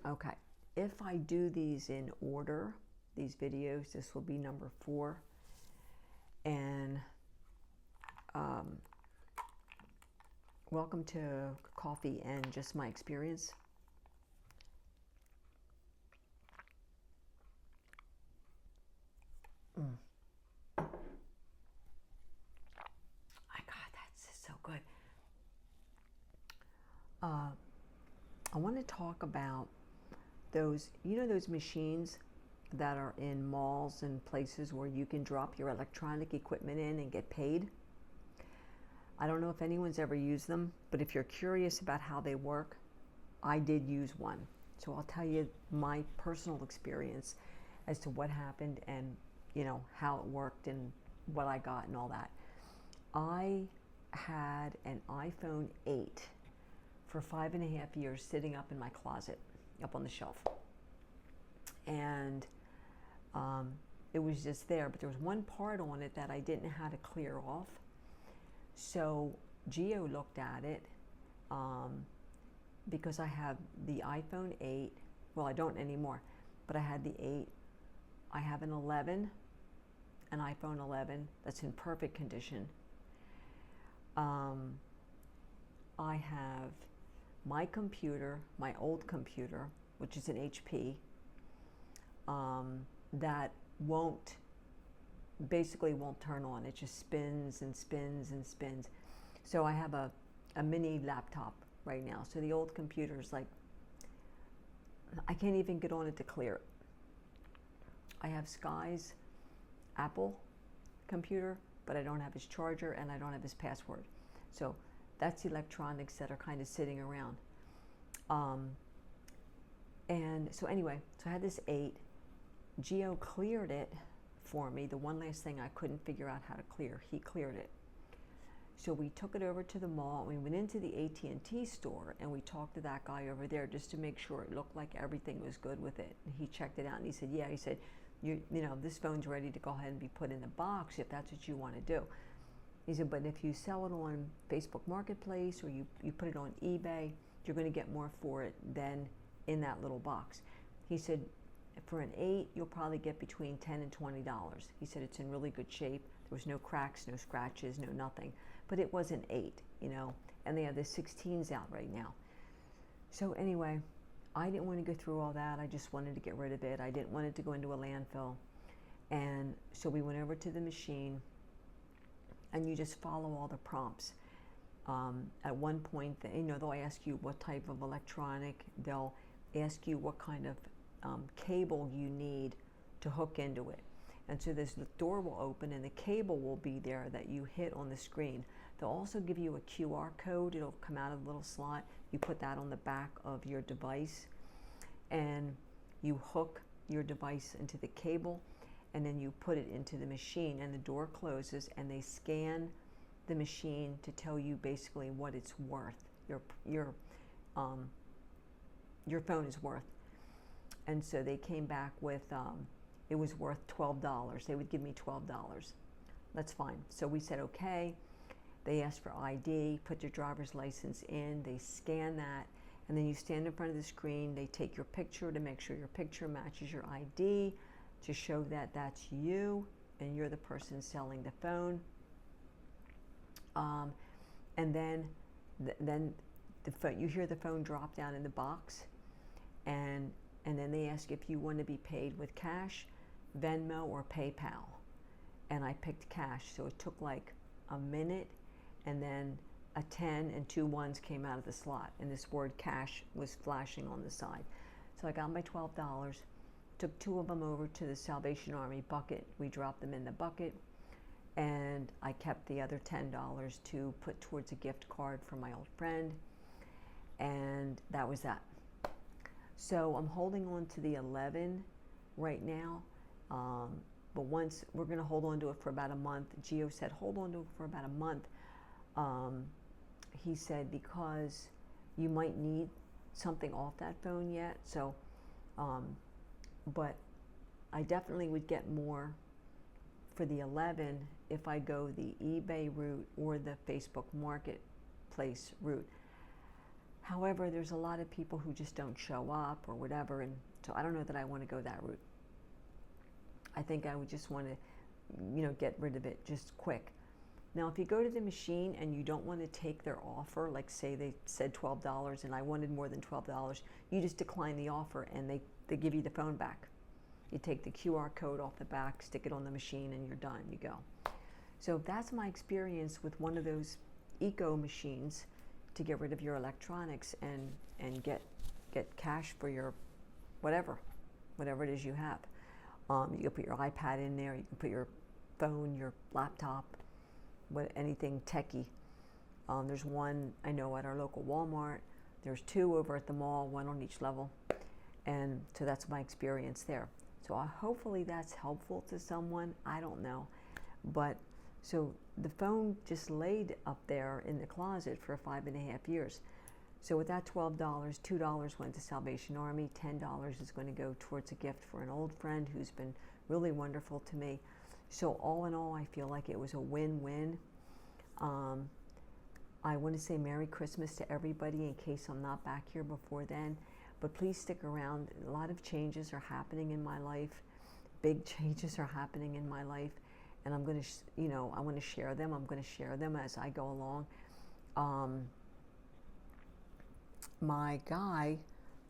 Okay, if I do these in order, these videos, this will be number 4. And welcome to coffee and just my experience. My God, that's so good. I want to talk about those, those machines that are in malls and places where you can drop your electronic equipment in and get paid. I don't know if anyone's ever used them, but if you're curious about how they work, I did use one. So I'll tell you my personal experience as to what happened and, how it worked and what I got and all that. I had an iPhone 8 for 5.5 years sitting up in my closet, up on the shelf. And it was just there, but there was one part on it that I didn't know how to clear off. So Geo looked at it because I have the iPhone 8. Well, I don't anymore, but I had the 8. I have an 11, an iPhone 11 that's in perfect condition. I have my computer, my old computer, which is an HP, that basically won't turn on. It just spins and spins and spins. So I have a mini laptop right now. So the old computer is like, I can't even get on it to clear it. I have Sky's Apple computer, but I don't have his charger and I don't have his password. So that's electronics that are kind of sitting around. And so anyway, so I had this 8. Geo cleared it for me. The one last thing I couldn't figure out how to clear, he cleared it. So we took it over to the mall. We went into the AT&T store and we talked to that guy over there just to make sure it looked like everything was good with it. And he checked it out and he said, yeah, he said, you know, this phone's ready to go ahead and be put in the box if that's what you want to do. He said, but if you sell it on Facebook Marketplace or you put it on eBay, you're going to get more for it than in that little box. He said, for an 8, you'll probably get between $10 and $20. He said it's in really good shape. There was no cracks, no scratches, no nothing. But it was an 8, and they have the 16s out right now. So anyway, I didn't want to go through all that. I just wanted to get rid of it. I didn't want it to go into a landfill. And so we went over to the machine, and you just follow all the prompts. At one point, they'll ask you what type of electronic. They'll ask you what kind of cable you need to hook into it. And so this door will open and the cable will be there that you hit on the screen. They'll also give you a QR code. It'll come out of a little slot. You put that on the back of your device and you hook your device into the cable and then you put it into the machine and the door closes and they scan the machine to tell you basically what it's worth, your phone is worth. And so they came back with, it was worth $12. They would give me $12. That's fine. So we said, okay. They asked for ID, put your driver's license in, they scan that, and then you stand in front of the screen. They take your picture to make sure your picture matches your ID to show that that's you and you're the person selling the phone. And then the phone, you hear the phone drop down in the box, and then they ask if you want to be paid with cash, Venmo, or PayPal. And I picked cash, so it took like a minute, and then a 10 and 2 ones came out of the slot, and this word cash was flashing on the side. So I got my $12, took 2 of them over to the Salvation Army bucket. We dropped them in the bucket, and I kept the other $10 to put towards a gift card for my old friend, and that was that. So I'm holding on to the 11 right now, but once we're going to hold on to it for about a month. Geo said hold on to it for about a month. He said because you might need something off that phone yet. So, but I definitely would get more for the 11 if I go the eBay route or the Facebook Marketplace route. However, there's a lot of people who just don't show up or whatever, and so I don't know that I want to go that route. I think I would just want to, get rid of it just quick. Now, if you go to the machine and you don't want to take their offer, like say they said $12 and I wanted more than $12, you just decline the offer and they give you the phone back. You take the QR code off the back, stick it on the machine, and you're done. You go. So that's my experience with one of those eco machines to get rid of your electronics and get cash for your whatever it is you have. You can put your iPad in there. You can put your phone, your laptop, anything techie. There's one I know at our local Walmart. There's two over at the mall, one on each level. And so that's my experience there. So hopefully that's helpful to someone. I don't know. But so the phone just laid up there in the closet for 5.5 years. So with that $12, $2 went to Salvation Army, $10 is going to go towards a gift for an old friend who's been really wonderful to me. So all in all, I feel like it was a win-win. I want to say Merry Christmas to everybody in case I'm not back here before then. But please stick around. A lot of changes are happening in my life. Big changes are happening in my life. And I'm going to, I want to share them. I'm going to share them as I go along. My guy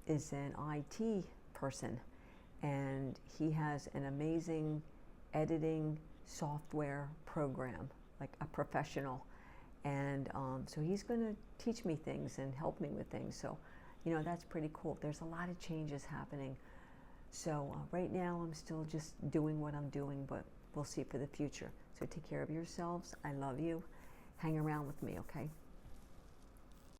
is an IT person, and he has an amazing editing software program, like a professional. And so he's going to teach me things and help me with things. So, that's pretty cool. There's a lot of changes happening. So right now I'm still just doing what I'm doing, but we'll see for the future. So take care of yourselves. I love you. Hang around with me, okay?